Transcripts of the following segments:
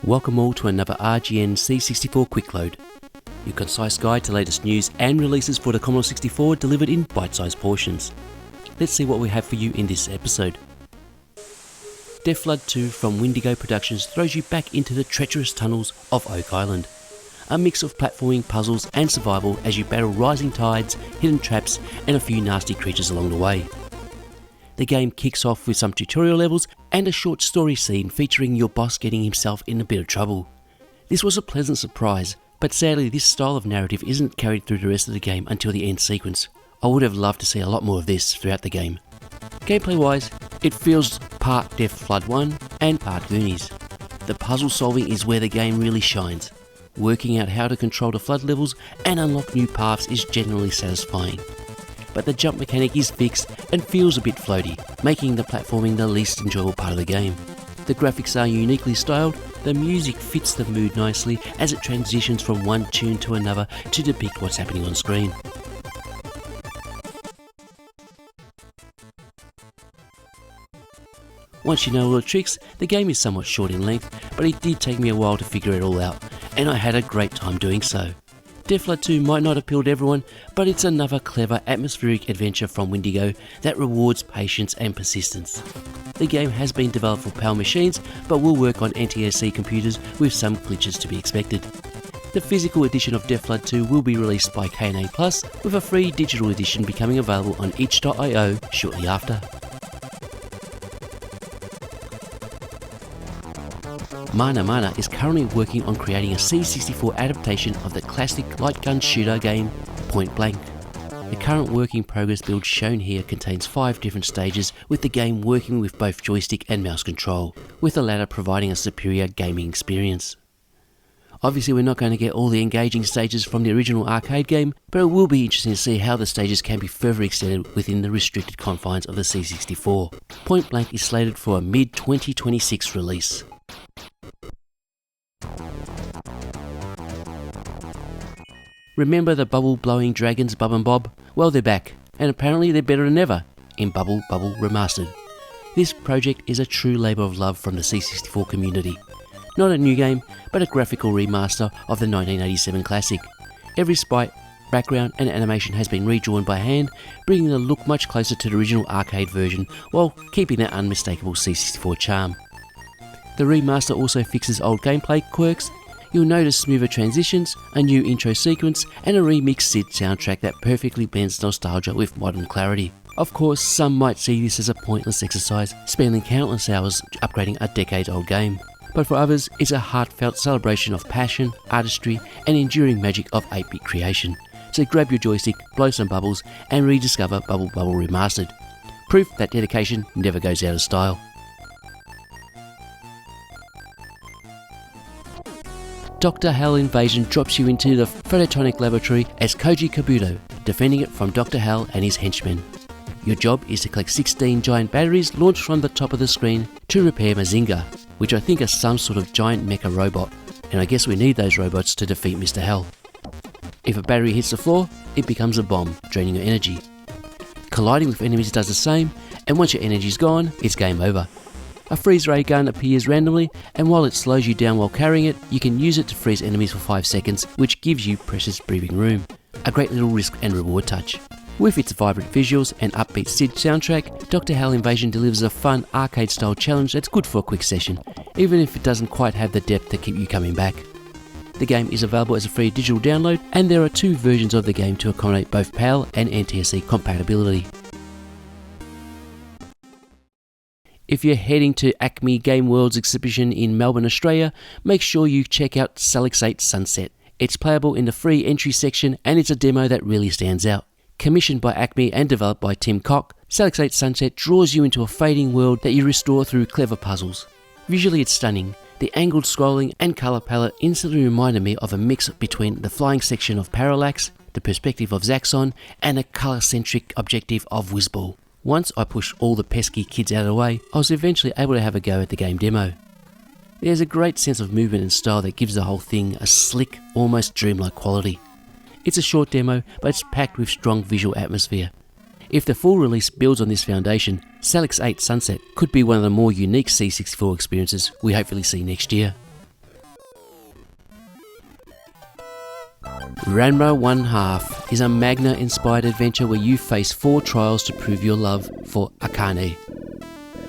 Welcome all to another RGN C64 Quickload, your concise guide to latest news and releases for the Commodore 64 delivered in bite-sized portions. Let's see what we have for you in this episode. Deathflood 2 from Wendigo Productions throws you back into the treacherous tunnels of Oak Island. A mix of platforming, puzzles and survival as you battle rising tides, hidden traps and a few nasty creatures along the way. The game kicks off with some tutorial levels and a short story scene featuring your boss getting himself in a bit of trouble. This was a pleasant surprise, but sadly this style of narrative isn't carried through the rest of the game until the end sequence. I would have loved to see a lot more of this throughout the game. Gameplay wise, it feels part Deathflood 1 and part Goonies. The puzzle solving is where the game really shines. Working out how to control the flood levels and unlock new paths is genuinely satisfying. But the jump mechanic is fixed and feels a bit floaty, making the platforming the least enjoyable part of the game. The graphics are uniquely styled, the music fits the mood nicely as it transitions from one tune to another to depict what's happening on screen. Once you know all the tricks, the game is somewhat short in length, but it did take me a while to figure it all out, and I had a great time doing so. Deathflood 2 might not appeal to everyone, but it's another clever atmospheric adventure from Wendigo that rewards patience and persistence. The game has been developed for PAL machines, but will work on NTSC computers with some glitches to be expected. The physical edition of Deathflood 2 will be released by K&A Plus, with a free digital edition becoming available on itch.io shortly after. Mana Mana is currently working on creating a C64 adaptation of the classic light gun shooter game Point Blank. The current work in progress build shown here contains 5 different stages, with the game working with both joystick and mouse control, with the latter providing a superior gaming experience. Obviously we're not going to get all the engaging stages from the original arcade game, but it will be interesting to see how the stages can be further extended within the restricted confines of the C64. Point Blank is slated for a mid-2026 release. Remember the bubble-blowing dragons Bub and Bob? Well, they're back, and apparently they're better than ever in Bubble Bubble Remastered. This project is a true labour of love from the C64 community. Not a new game, but a graphical remaster of the 1987 classic. Every sprite, background and animation has been redrawn by hand, bringing the look much closer to the original arcade version while keeping that unmistakable C64 charm. The remaster also fixes old gameplay quirks. You'll notice smoother transitions, a new intro sequence, and a remixed SID soundtrack that perfectly blends nostalgia with modern clarity. Of course, some might see this as a pointless exercise, spending countless hours upgrading a decade-old game. But for others, it's a heartfelt celebration of passion, artistry, and enduring magic of 8-bit creation. So grab your joystick, blow some bubbles, and rediscover Bubble Bubble Remastered. Proof that dedication never goes out of style. Dr. Hell Invasion drops you into the photonic laboratory as Koji Kabuto, defending it from Dr. Hell and his henchmen. Your job is to collect 16 giant batteries launched from the top of the screen to repair Mazinga, which I think is some sort of giant mecha robot, and I guess we need those robots to defeat Mr. Hell. If a battery hits the floor, it becomes a bomb, draining your energy. Colliding with enemies does the same, and once your energy's gone, it's game over. A freeze ray gun appears randomly, and while it slows you down while carrying it, you can use it to freeze enemies for 5 seconds, which gives you precious breathing room. A great little risk and reward touch. With its vibrant visuals and upbeat SID soundtrack, Dr. Hell Invasion delivers a fun arcade-style challenge that's good for a quick session, even if it doesn't quite have the depth to keep you coming back. The game is available as a free digital download, and there are 2 versions of the game to accommodate both PAL and NTSC compatibility. If you're heading to Acme Game World's exhibition in Melbourne, Australia, make sure you check out Salix 8 Sunset. It's playable in the free entry section, and it's a demo that really stands out. Commissioned by Acme and developed by Tim Cock, Salix 8 Sunset draws you into a fading world that you restore through clever puzzles. Visually it's stunning. The angled scrolling and colour palette instantly reminded me of a mix between the flying section of Parallax, the perspective of Zaxxon, and a colour-centric objective of Whizball. Once I pushed all the pesky kids out of the way, I was eventually able to have a go at the game demo. There's a great sense of movement and style that gives the whole thing a slick, almost dreamlike quality. It's a short demo, but it's packed with strong visual atmosphere. If the full release builds on this foundation, Salix 8 Sunset could be one of the more unique C64 experiences we hopefully see next year. Ranma 1/2 is a manga-inspired adventure where you face 4 trials to prove your love for Akane.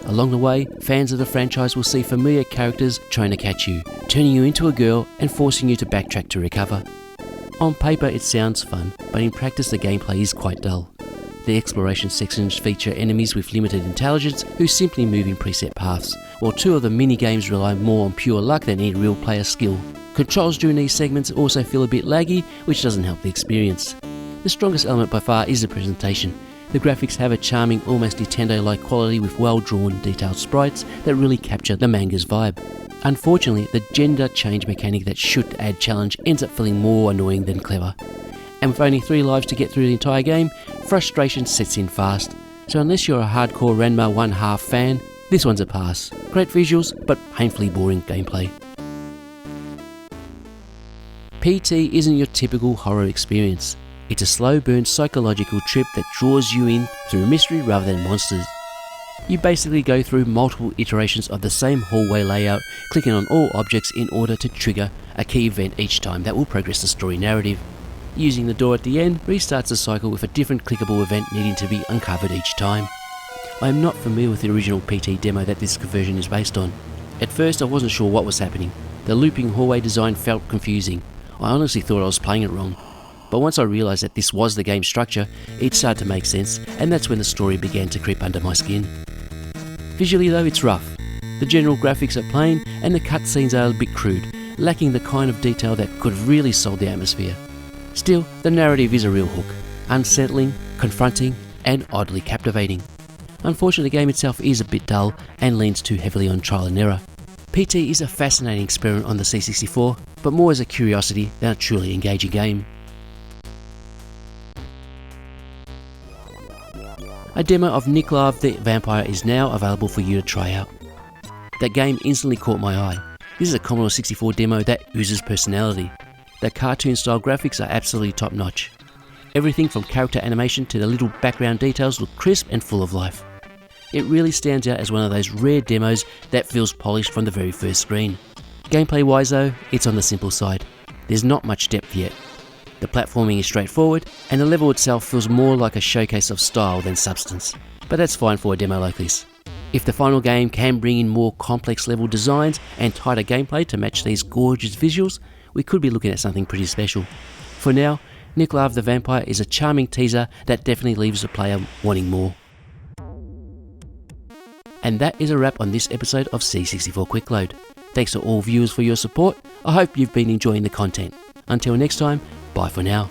Along the way, fans of the franchise will see familiar characters trying to catch you, turning you into a girl and forcing you to backtrack to recover. On paper it sounds fun, but in practice the gameplay is quite dull. The exploration sections feature enemies with limited intelligence who simply move in preset paths, while 2 of the mini-games rely more on pure luck than any real player skill. Controls during these segments also feel a bit laggy, which doesn't help the experience. The strongest element by far is the presentation. The graphics have a charming, almost Nintendo-like quality with well-drawn, detailed sprites that really capture the manga's vibe. Unfortunately, the gender change mechanic that should add challenge ends up feeling more annoying than clever. And with only 3 lives to get through the entire game, frustration sets in fast. So unless you're a hardcore Ranma 1/2 fan, this one's a pass. Great visuals, but painfully boring gameplay. PT isn't your typical horror experience. It's a slow burn psychological trip that draws you in through mystery rather than monsters. You basically go through multiple iterations of the same hallway layout, clicking on all objects in order to trigger a key event each time that will progress the story narrative. Using the door at the end restarts the cycle with a different clickable event needing to be uncovered each time. I am not familiar with the original PT demo that this conversion is based on. At first I wasn't sure what was happening. The looping hallway design felt confusing. I honestly thought I was playing it wrong. But once I realised that this was the game structure, it started to make sense, and that's when the story began to creep under my skin. Visually though, it's rough. The general graphics are plain, and the cutscenes are a bit crude, lacking the kind of detail that could have really sold the atmosphere. Still, the narrative is a real hook, unsettling, confronting, and oddly captivating. Unfortunately, the game itself is a bit dull and leans too heavily on trial and error. PT is a fascinating experiment on the C64, but more as a curiosity than a truly engaging game. A demo of Niklav the Vampire is now available for you to try out. That game instantly caught my eye. This is a Commodore 64 demo that oozes personality. The cartoon-style graphics are absolutely top-notch. Everything from character animation to the little background details look crisp and full of life. It really stands out as one of those rare demos that feels polished from the very first screen. Gameplay-wise though, it's on the simple side. There's not much depth yet. The platforming is straightforward, and the level itself feels more like a showcase of style than substance. But that's fine for a demo like this. If the final game can bring in more complex level designs and tighter gameplay to match these gorgeous visuals, we could be looking at something pretty special. For now, Niklav the Vampire is a charming teaser that definitely leaves the player wanting more. And that is a wrap on this episode of C64 Quickload. Thanks to all viewers for your support. I hope you've been enjoying the content. Until next time, bye for now.